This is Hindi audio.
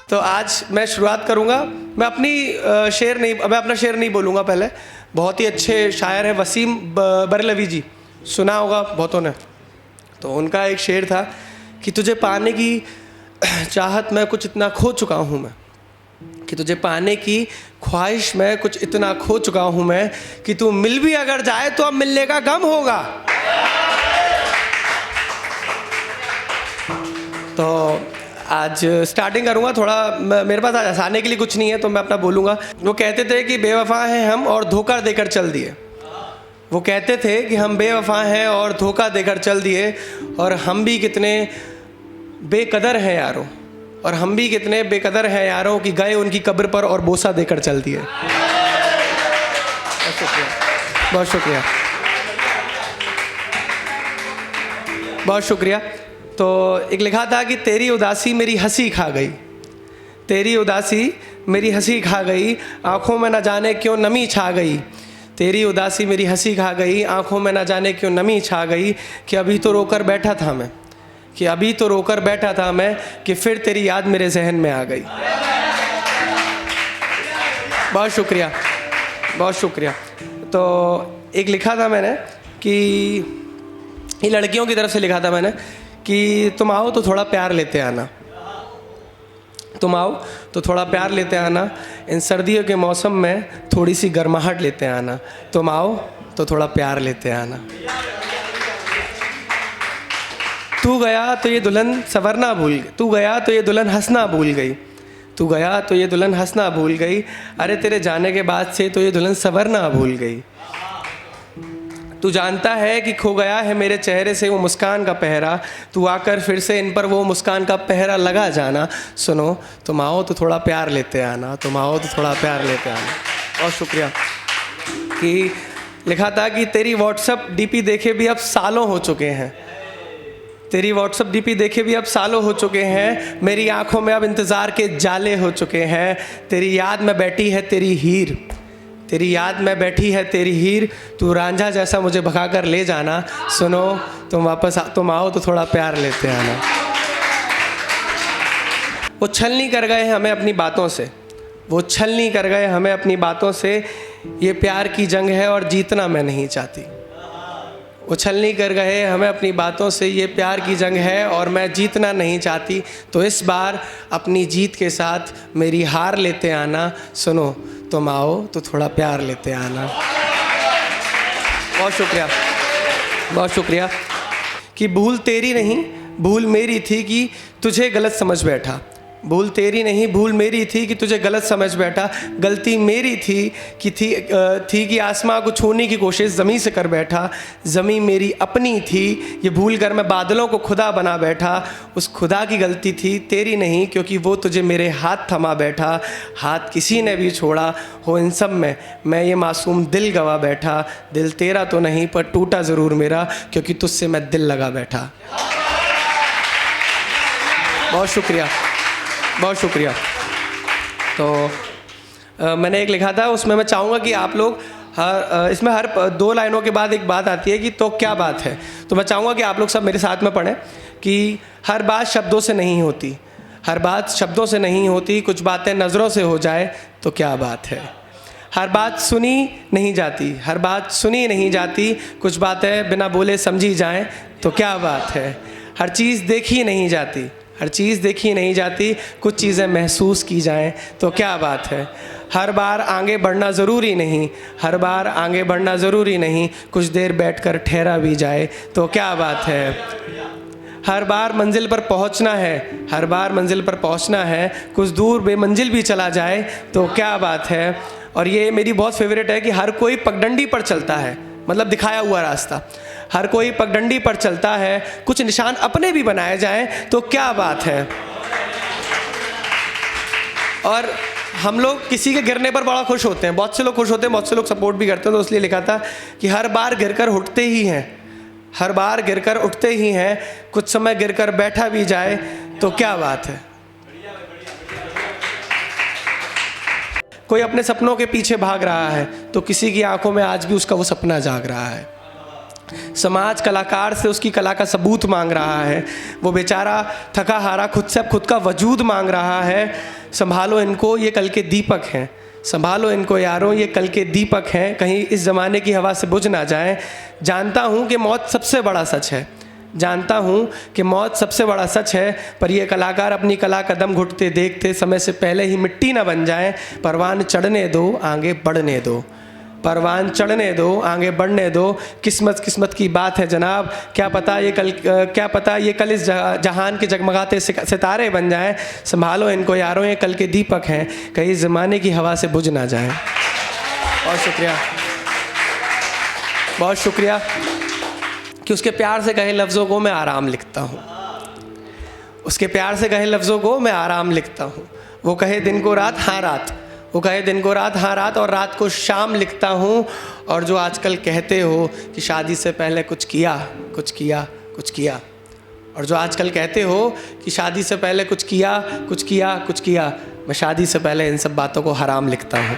तो आज मैं शुरुआत करूँगा। मैं अपना शेर नहीं बोलूँगा। पहले बहुत ही अच्छे शायर हैं वसीम बरेलवी जी, सुना होगा बहुतों ने। तो उनका एक शेर था कि तुझे पाने की चाहत में कुछ इतना खो चुका हूँ मैं, कि तुझे पाने की ख्वाहिश में कुछ इतना खो चुका हूँ मैं, कि तू मिल भी अगर जाए तो अब मिलने का गम होगा। तो आज स्टार्टिंग करूँगा थोड़ा, मेरे पास हंसाने के लिए कुछ नहीं है तो मैं अपना बोलूँगा। वो कहते थे कि बेवफा हैं हम और धोखा देकर चल दिए। वो कहते थे कि हम बेवफा हैं और धोखा देकर चल दिए, और हम भी कितने बेकदर हैं यारों, और हम भी कितने बेकदर हैं यारों कि गए उनकी कब्र पर और बोसा देकर चल दिए। बहुत शुक्रिया, बहुत शुक्रिया, बहुत शुक्रिया। तो एक लिखा था कि तेरी उदासी मेरी हंसी खा गई, तेरी उदासी मेरी हंसी खा गई, आँखों में न जाने क्यों नमी छा गई। तेरी उदासी मेरी हंसी खा गई, आँखों में न जाने क्यों नमी छा गई, कि अभी तो रोकर बैठा था मैं, कि अभी तो रोकर बैठा था मैं, कि फिर तेरी याद मेरे जहन में आ गई। बहुत शुक्रिया, बहुत शुक्रिया। तो एक लिखा था मैंने कि ये लड़कियों की तरफ से लिखा था मैंने कि तुम आओ तो थोड़ा प्यार लेते आना, तुम आओ तो थोड़ा प्यार लेते आना, इन सर्दियों के मौसम में थोड़ी सी गर्माहट लेते आना, तुम आओ तो थोड़ा प्यार लेते आना। तू गया तो ये दुल्हन संवरना भूल गई, तू गया तो ये दुल्हन हंसना भूल गई, तू गया तो ये दुल्हन हंसना भूल गई, अरे तेरे जाने के बाद से तो ये दुल्हन संवरना भूल गई। तू जानता है कि खो गया है मेरे चेहरे से वो मुस्कान का पहरा, तू आकर फिर से इन पर वो मुस्कान का पहरा लगा जाना। सुनो तुम आओ तो थोड़ा प्यार लेते आना, तुम आओ तो थोड़ा प्यार लेते आना। बहुत शुक्रिया। कि लिखा था कि तेरी व्हाट्सअप डीपी देखे भी अब सालों हो चुके हैं, तेरी व्हाट्सअप डीपी देखे भी अब सालों हो चुके हैं, मेरी आंखों में अब इंतज़ार के जाले हो चुके हैं। तेरी याद में बैठी है तेरी हीर, तेरी याद में बैठी है तेरी हीर, तू रांझा जैसा मुझे भगा कर ले जाना। सुनो तुम आओ तो थोड़ा प्यार लेते आना। वो छल नहीं कर गए हमें अपनी बातों से, वो छल नहीं कर गए हमें अपनी बातों से, ये प्यार की जंग है और जीतना मैं नहीं चाहती। वो छल नहीं कर गए हमें अपनी बातों से, ये प्यार की जंग है और मैं जीतना नहीं चाहती। तो इस बार अपनी जीत के साथ मेरी हार लेते आना। सुनो तुम आओ तो थोड़ा प्यार लेते आना। बहुत शुक्रिया, बहुत शुक्रिया। कि भूल तेरी नहीं भूल मेरी थी कि तुझे गलत समझ बैठा, भूल तेरी नहीं भूल मेरी थी कि तुझे गलत समझ बैठा। गलती मेरी थी कि आसमां को छूने की कोशिश ज़मीं से कर बैठा, ज़मीं मेरी अपनी थी ये भूल कर मैं बादलों को खुदा बना बैठा। उस खुदा की गलती थी तेरी नहीं, क्योंकि वो तुझे मेरे हाथ थमा बैठा। हाथ किसी ने भी छोड़ा हो इन सब में मैं ये मासूम दिल गवा बैठा। दिल तेरा तो नहीं पर टूटा ज़रूर मेरा, क्योंकि तुझसे मैं दिल लगा बैठा। बहुत शुक्रिया, बहुत शुक्रिया। तो मैंने एक लिखा था, उसमें मैं चाहूँगा कि आप लोग इसमें हर 2 लाइनों के बाद एक बात आती है कि तो क्या बात है। तो मैं चाहूँगा कि आप लोग सब मेरे साथ में पढ़ें कि हर बात शब्दों से नहीं होती, हर बात शब्दों से नहीं होती, कुछ बातें नज़रों से हो जाए तो क्या बात है। हर बात सुनी नहीं जाती, हर बात सुनी नहीं जाती, कुछ बातें बिना बोले समझी जाएं तो क्या बात है। हर चीज़ देखी नहीं जाती, हर चीज़ देखी नहीं जाती, कुछ चीज़ें महसूस की जाएं तो क्या बात है। हर बार आगे बढ़ना ज़रूरी नहीं, हर बार आगे बढ़ना ज़रूरी नहीं, कुछ देर बैठकर ठहरा भी जाए तो क्या बात है। हर बार मंजिल पर पहुंचना है, हर बार मंजिल पर पहुंचना है, कुछ दूर बेमंजिल भी चला जाए तो क्या बात है। और ये मेरी बहुत फेवरेट है कि हर कोई पगडंडी पर चलता है, मतलब दिखाया हुआ रास्ता, हर कोई पगडंडी पर चलता है, कुछ निशान अपने भी बनाए जाएं तो क्या बात है। और हम लोग किसी के गिरने पर बड़ा खुश होते हैं, बहुत से लोग खुश होते हैं, बहुत से लोग सपोर्ट भी करते हैं। तो इसलिए लिखा था कि हर बार गिरकर उठते ही हैं, हर बार गिरकर उठते ही हैं, कुछ समय गिरकर बैठा भी जाए तो क्या बात है। कोई अपने सपनों के पीछे भाग रहा है तो किसी की आंखों में आज भी उसका वो सपना जाग रहा है। समाज कलाकार से उसकी कला का सबूत मांग रहा है, वो बेचारा थका हारा खुद से अब खुद का वजूद मांग रहा है। संभालो इनको, ये कल के दीपक हैं। संभालो इनको यारों, ये कल के दीपक हैं, कहीं इस ज़माने की हवा से बुझ ना जाएं। जानता हूँ कि मौत सबसे बड़ा सच है, जानता हूँ कि मौत सबसे बड़ा सच है, पर ये कलाकार अपनी कला कदम घुटते देखते समय से पहले ही मिट्टी ना बन जाएं। परवान चढ़ने दो, आगे बढ़ने दो, परवान चढ़ने दो, आगे बढ़ने दो। किस्मत किस्मत की बात है जनाब, क्या पता ये कल इस जहान के जगमगाते सितारे बन जाएं। संभालो इनको यारों, ये कल के दीपक हैं, कहीं इस ज़माने की हवा से बुझ ना जाएं। बहुत शुक्रिया, बहुत शुक्रिया कि उसके प्यार से कहे लफ्ज़ों को मैं आराम लिखता हूँ, उसके प्यार से कहे लफ्ज़ों को मैं आराम लिखता हूँ। वो कहे दिन को रात, हाँ रात, वो कहे दिन को रात, हाँ रात, और रात को शाम लिखता हूँ। और जो आजकल कहते हो कि शादी से पहले कुछ किया, कुछ किया, कुछ किया, और जो आजकल कहते हो कि शादी से पहले कुछ किया, कुछ किया, कुछ किया, मैं शादी से पहले इन सब बातों को हराम लिखता हूँ।